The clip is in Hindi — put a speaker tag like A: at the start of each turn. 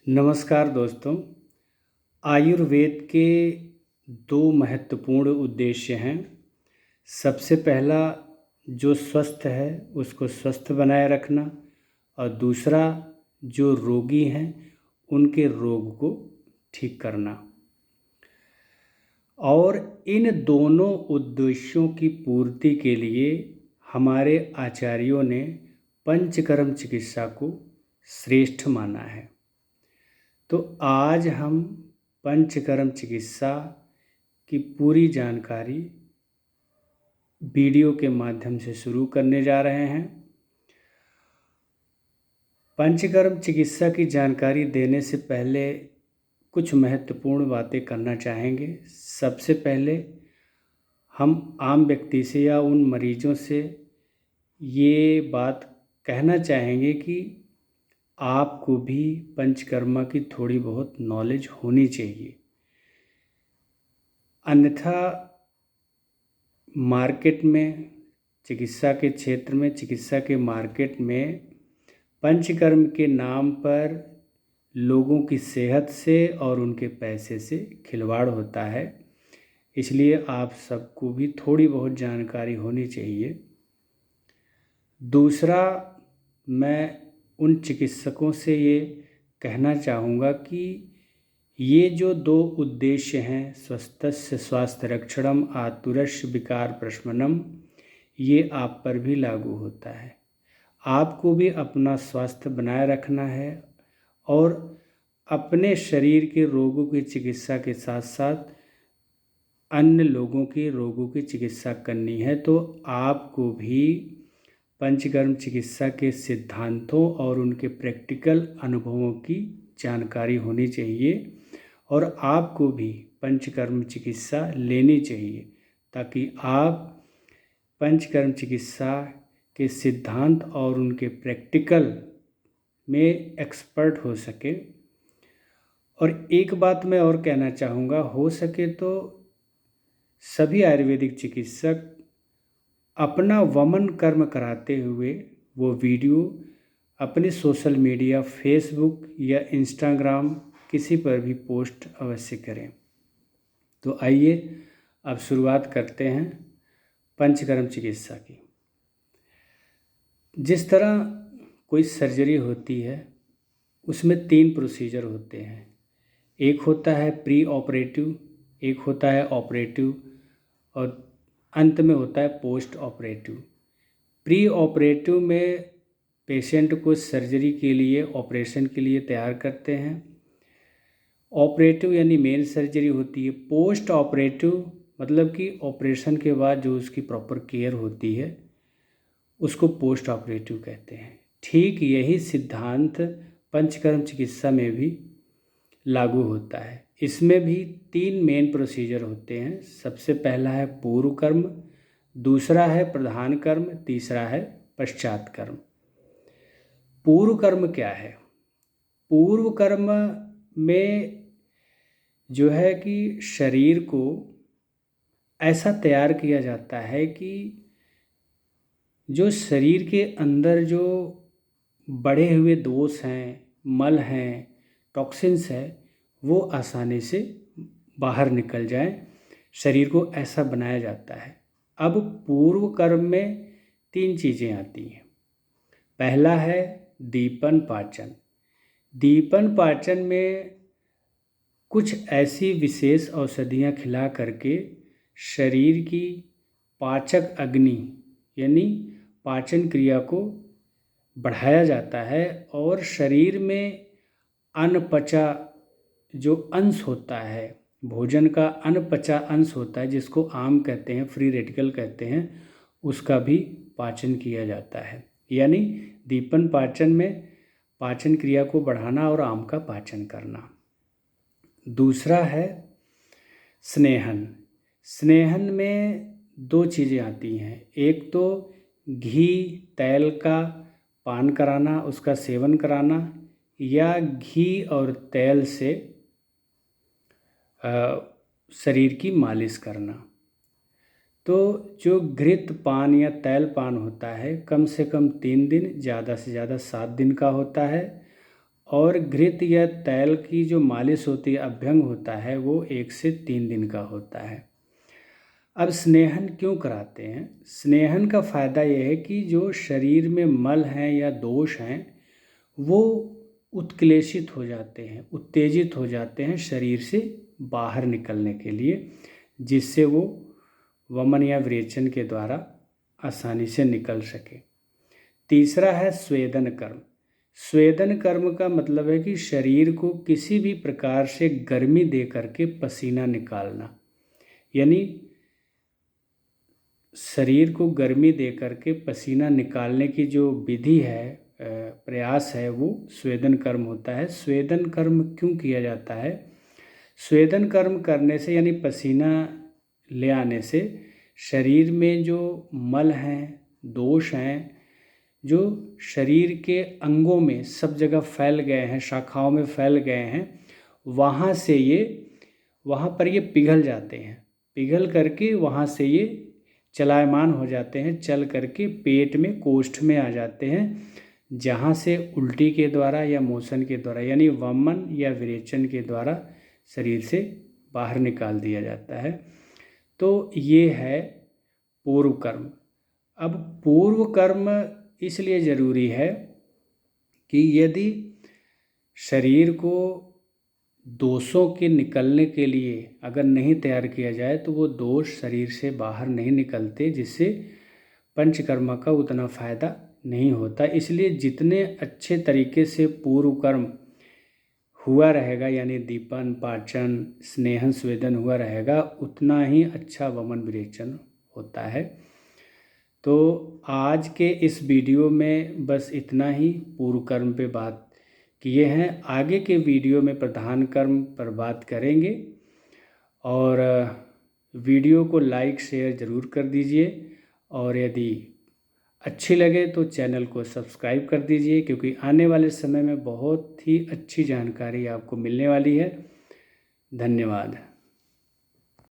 A: नमस्कार दोस्तों। आयुर्वेद के दो महत्वपूर्ण उद्देश्य हैं। सबसे पहला, जो स्वस्थ है उसको स्वस्थ बनाए रखना, और दूसरा, जो रोगी हैं उनके रोग को ठीक करना। और इन दोनों उद्देश्यों की पूर्ति के लिए हमारे आचार्यों ने पंचकर्म चिकित्सा को श्रेष्ठ माना है। तो आज हम पंचकर्म चिकित्सा की पूरी जानकारी वीडियो के माध्यम से शुरू करने जा रहे हैं। पंचकर्म चिकित्सा की जानकारी देने से पहले कुछ महत्वपूर्ण बातें करना चाहेंगे। सबसे पहले हम आम व्यक्ति से या उन मरीजों से ये बात कहना चाहेंगे कि आपको भी पंचकर्मा की थोड़ी बहुत नॉलेज होनी चाहिए, अन्यथा मार्केट में, चिकित्सा के क्षेत्र में, चिकित्सा के मार्केट में पंचकर्म के नाम पर लोगों की सेहत से और उनके पैसे से खिलवाड़ होता है। इसलिए आप सबको भी थोड़ी बहुत जानकारी होनी चाहिए। दूसरा, मैं उन चिकित्सकों से ये कहना चाहूँगा कि ये जो दो उद्देश्य हैं, स्वस्थस्य स्वास्थ्य रक्षणम आतुरस्य विकार प्रशमनम, ये आप पर भी लागू होता है। आपको भी अपना स्वास्थ्य बनाए रखना है और अपने शरीर के रोगों की चिकित्सा के साथ साथ अन्य लोगों के रोगों की चिकित्सा करनी है। तो आपको भी पंचकर्म चिकित्सा के सिद्धांतों और उनके प्रैक्टिकल अनुभवों की जानकारी होनी चाहिए, और आपको भी पंचकर्म चिकित्सा लेनी चाहिए ताकि आप पंचकर्म चिकित्सा के सिद्धांत और उनके प्रैक्टिकल में एक्सपर्ट हो सके। और एक बात मैं और कहना चाहूँगा, हो सके तो सभी आयुर्वेदिक चिकित्सक अपना वमन कर्म कराते हुए वो वीडियो अपने सोशल मीडिया, फेसबुक या इंस्टाग्राम किसी पर भी पोस्ट अवश्य करें। तो आइए अब शुरुआत करते हैं पंचकर्म चिकित्सा की। जिस तरह कोई सर्जरी होती है उसमें 3 प्रोसीजर होते हैं। एक होता है प्री ऑपरेटिव, एक होता है ऑपरेटिव, और अंत में होता है पोस्ट ऑपरेटिव। प्री ऑपरेटिव में पेशेंट को सर्जरी के लिए, ऑपरेशन के लिए तैयार करते हैं। ऑपरेटिव यानी मेन सर्जरी होती है। पोस्ट ऑपरेटिव मतलब कि ऑपरेशन के बाद जो उसकी प्रॉपर केयर होती है उसको पोस्ट ऑपरेटिव कहते हैं। ठीक यही सिद्धांत पंचकर्म चिकित्सा में भी लागू होता है। इसमें भी 3 मेन प्रोसीजर होते हैं। सबसे पहला है पूर्व कर्म, दूसरा है प्रधान कर्म, तीसरा है पश्चात कर्म। पूर्व कर्म क्या है? पूर्व कर्म में जो है कि शरीर को ऐसा तैयार किया जाता है कि जो शरीर के अंदर जो बढ़े हुए दोष हैं, मल हैं, टॉक्सिन्स हैं, वो आसानी से बाहर निकल जाएं। शरीर को ऐसा बनाया जाता है। अब पूर्व कर्म में 3 चीज़ें आती हैं। पहला है दीपन पाचन। दीपन पाचन में कुछ ऐसी विशेष औषधियाँ खिला करके शरीर की पाचक अग्नि यानी पाचन क्रिया को बढ़ाया जाता है, और शरीर में अनपचा जो अंश होता है, भोजन का अनपचा अंश होता है, जिसको आम कहते हैं, फ्री रेडिकल कहते हैं, उसका भी पाचन किया जाता है। यानी दीपन पाचन में पाचन क्रिया को बढ़ाना और आम का पाचन करना। दूसरा है स्नेहन। स्नेहन में 2 चीज़ें आती हैं। एक तो घी तेल का पान कराना, उसका सेवन कराना, या घी और तेल से शरीर की मालिश करना। तो जो घृत पान या तैल पान होता है कम से कम 3 दिन, ज़्यादा से ज़्यादा 7 दिन का होता है, और घृत या तैल की जो मालिश होती है, अभ्यंग होता है, वो 1 से 3 दिन का होता है। अब स्नेहन क्यों कराते हैं? स्नेहन का फ़ायदा यह है कि जो शरीर में मल हैं या दोष हैं वो उत्क्लेशित हो जाते हैं, उत्तेजित हो जाते हैं शरीर से बाहर निकलने के लिए, जिससे वो वमन या विरेचन के द्वारा आसानी से निकल सके। तीसरा है स्वेदन कर्म। स्वेदन कर्म का मतलब है कि शरीर को किसी भी प्रकार से गर्मी दे करके पसीना निकालना, यानी शरीर को गर्मी दे करके पसीना निकालने की जो विधि है, प्रयास है, वो स्वेदन कर्म होता है। स्वेदन कर्म क्यों किया जाता है? स्वेदन कर्म करने से यानी पसीना ले आने से शरीर में जो मल हैं, दोष हैं, जो शरीर के अंगों में सब जगह फैल गए हैं, शाखाओं में फैल गए हैं, वहाँ पर ये पिघल जाते हैं। पिघल करके वहाँ से ये चलायमान हो जाते हैं, चल करके पेट में, कोष्ठ में आ जाते हैं, जहाँ से उल्टी के द्वारा या मोशन के द्वारा यानी वमन या विरेचन के द्वारा शरीर से बाहर निकाल दिया जाता है। तो ये है पूर्व कर्म। अब पूर्व कर्म इसलिए ज़रूरी है कि यदि शरीर को दोषों के निकलने के लिए अगर नहीं तैयार किया जाए तो वो दोष शरीर से बाहर नहीं निकलते, जिससे पंचकर्मा का उतना फ़ायदा नहीं होता। इसलिए जितने अच्छे तरीके से पूर्व कर्म हुआ रहेगा, यानी दीपन, पाचन, स्नेहन, स्वेदन हुआ रहेगा, उतना ही अच्छा वमन विरेचन होता है। तो आज के इस वीडियो में बस इतना ही पूर्व कर्म पे बात किए हैं। आगे के वीडियो में प्रधान कर्म पर बात करेंगे। और वीडियो को लाइक शेयर ज़रूर कर दीजिए, और यदि अच्छी लगे तो चैनल को सब्सक्राइब कर दीजिए, क्योंकि आने वाले समय में बहुत ही अच्छी जानकारी आपको मिलने वाली है। धन्यवाद।